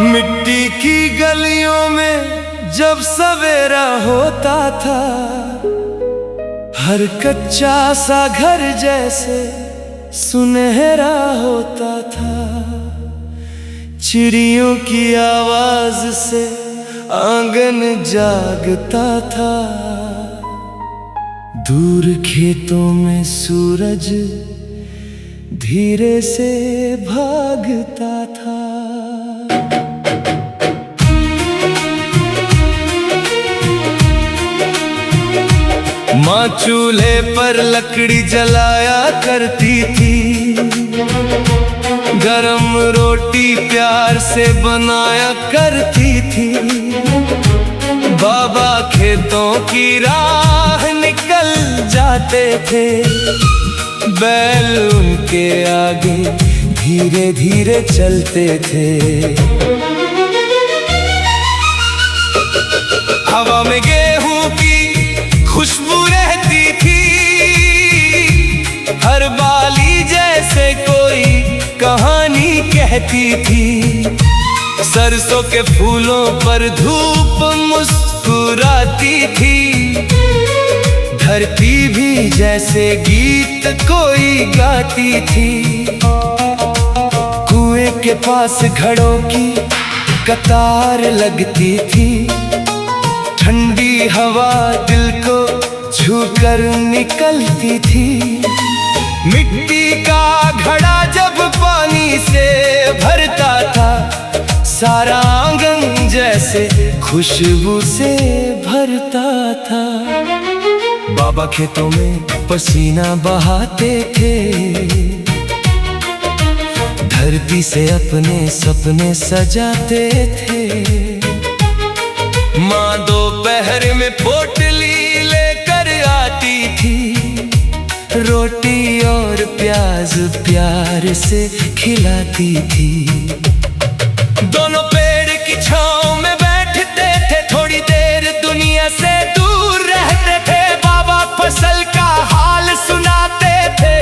मिट्टी की गलियों में जब सवेरा होता था, हर कच्चा सा घर जैसे सुनहरा होता था। चिड़ियों की आवाज से आंगन जागता था। दूर खेतों में सूरज धीरे से भागता था। माँ चूल्हे पर लकड़ी जलाया करती थी, गरम रोटी प्यार से बनाया करती थी। बाबा खेतों की राह निकल जाते थे, बैल उनके आगे धीरे धीरे चलते थे। हवा में गेहूं की खुशबू रहती थी, हर बाली जैसे कोई कहानी कहती थी। सरसों के फूलों पर धूप मुस्कुराती थी, धरती भी जैसे गीत कोई गाती थी। कुएं के पास घड़ों की कतार लगती थी, ठंडी हवा दिल को छूकर निकलती थी। मिट्टी का घड़ा जब पानी से भरता था, सारा आंगन जैसे खुशबू से भरता था। बाबा खेतों में पसीना बहाते थे, धरती से अपने सपने सजाते थे। माँ दोपहर में पोटली लेकर आती थी, रोटी और प्याज प्यार से खिलाती थी। दोनों पेड़ की छांव में बैठते थे, थोड़ी देर दुनिया से दूर रहते थे। बाबा फसल का हाल सुनाते थे,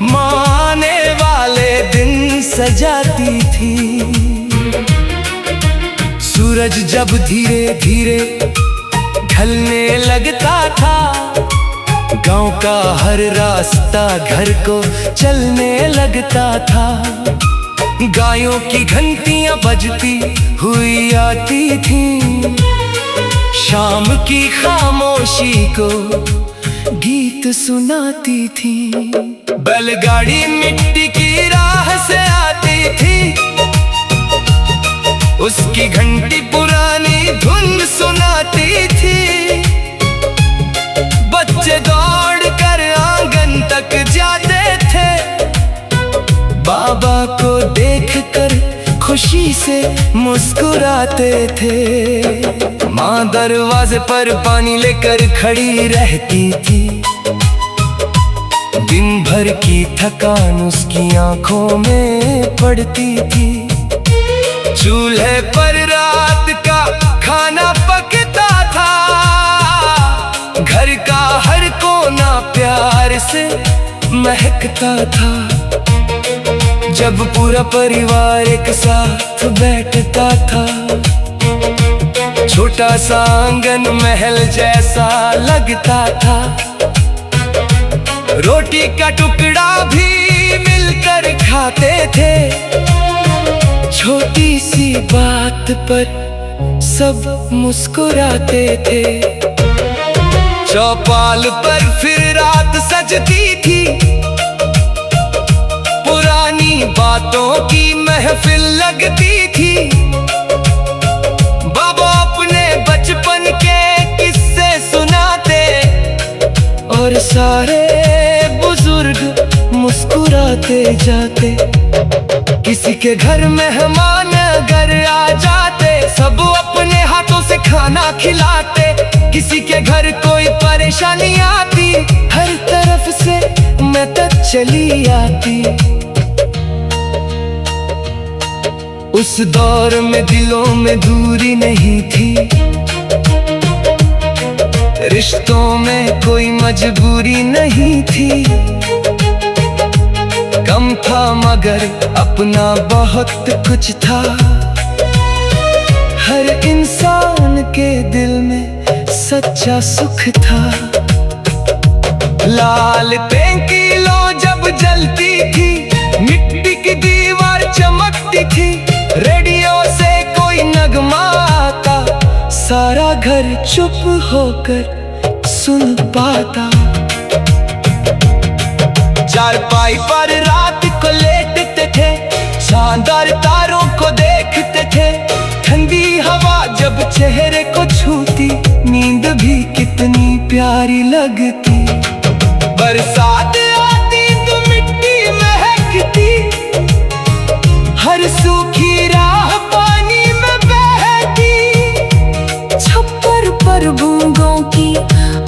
माँ आने वाले दिन सजाती थी। सूरज जब धीरे धीरे ढलने लगता था, गांव का हर रास्ता घर को चलने लगता था। गायों की घंटियां बजती हुई आती थीं, शाम की खामोशी को गीत सुनाती थी। बैलगाड़ी मिट्टी की राह से आती थी, उसकी घंटी पुरानी धुन सुनाती थी। बच्चे दौड़ कर आंगन तक जाते थे, बाबा को देखकर खुशी से मुस्कुराते थे। माँ दरवाजे पर पानी लेकर खड़ी रहती थी, दिन भर की थकान उसकी आंखों में पड़ती थी। चूल्हे पर रात का खाना पकता था, घर का हर कोना प्यार से महकता था। जब पूरा परिवार एक साथ बैठता था, छोटा सा आंगन महल जैसा लगता था। रोटी का टुकड़ा भी मिलकर खाते थे, छोटी सी बात पर सब मुस्कुराते थे। चौपाल पर फिर रात सजती थी, पुरानी बातों की महफिल लगती थी। बाबा अपने बचपन के किस्से सुनाते और सारे आते जाते, किसी के घर मेहमान अगर आ जाते, सब अपने हाथों से खाना खिलाते। किसी के घर कोई परेशानी आती, हर तरफ से मदद चली आती। उस दौर में दिलों में दूरी नहीं थी, रिश्तों में कोई मजबूरी नहीं थी। कम था मगर अपना बहुत कुछ था, हर इंसान के दिल में सच्चा सुख था। लालटेन की लो जब जलती थी, मिट्टी की दीवार चमकती थी। रेडियो से कोई नगमा आता, सारा घर चुप होकर सुन पाता। चारपाई पर रात को लेटते थे, शानदार तारों को देखते थे। ठंडी हवा जब चेहरे को छूती, नींद भी कितनी प्यारी लगती। बरसात आती तो मिट्टी महकती, हर सूखी राह पानी में बहती। छप्पर पर बूंदों की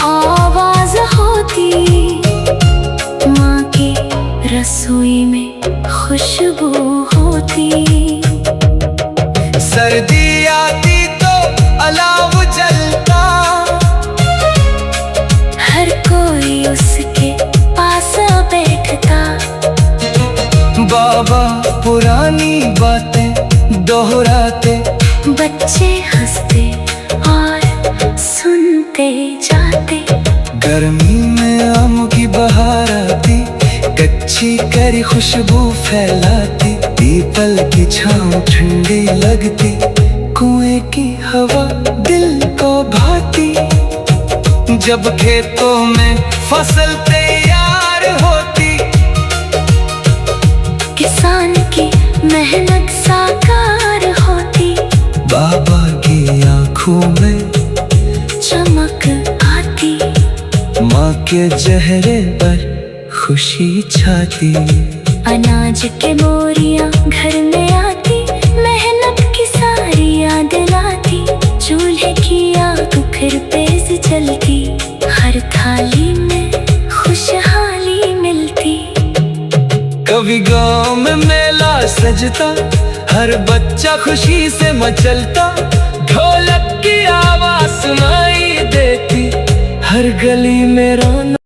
आवाज होती, माँ की रसोई में खुशबू होती। सर्दी आती तो अलाव जलता, हर कोई उसके पास बैठता। बाबा पुरानी बातें दोहराते, बच्चे हंसते और सुनते जाते। गर्मी में आम की बहार आती, कच्ची करी खुशबू फैलाती। पीपल की छांव ठंडी लगती, कुएं की हवा दिल को भाती। जब खेतों में फसल तैयार होती, किसान की मेहनत साकार होती। बाबा की आंखों में चमक आती, माँ के चेहरे पर खुशी छाती। अनाज के बोरियां घर में आती, मेहनत की सारी याद लाती। चूल्हे की आग फिर तेज जलती, हर थाली में खुशहाली मिलती। कभी गांव में मेला सजता, हर बच्चा खुशी से मचलता। ढोलक की आवाज सुनाई देती, हर गली में रौनक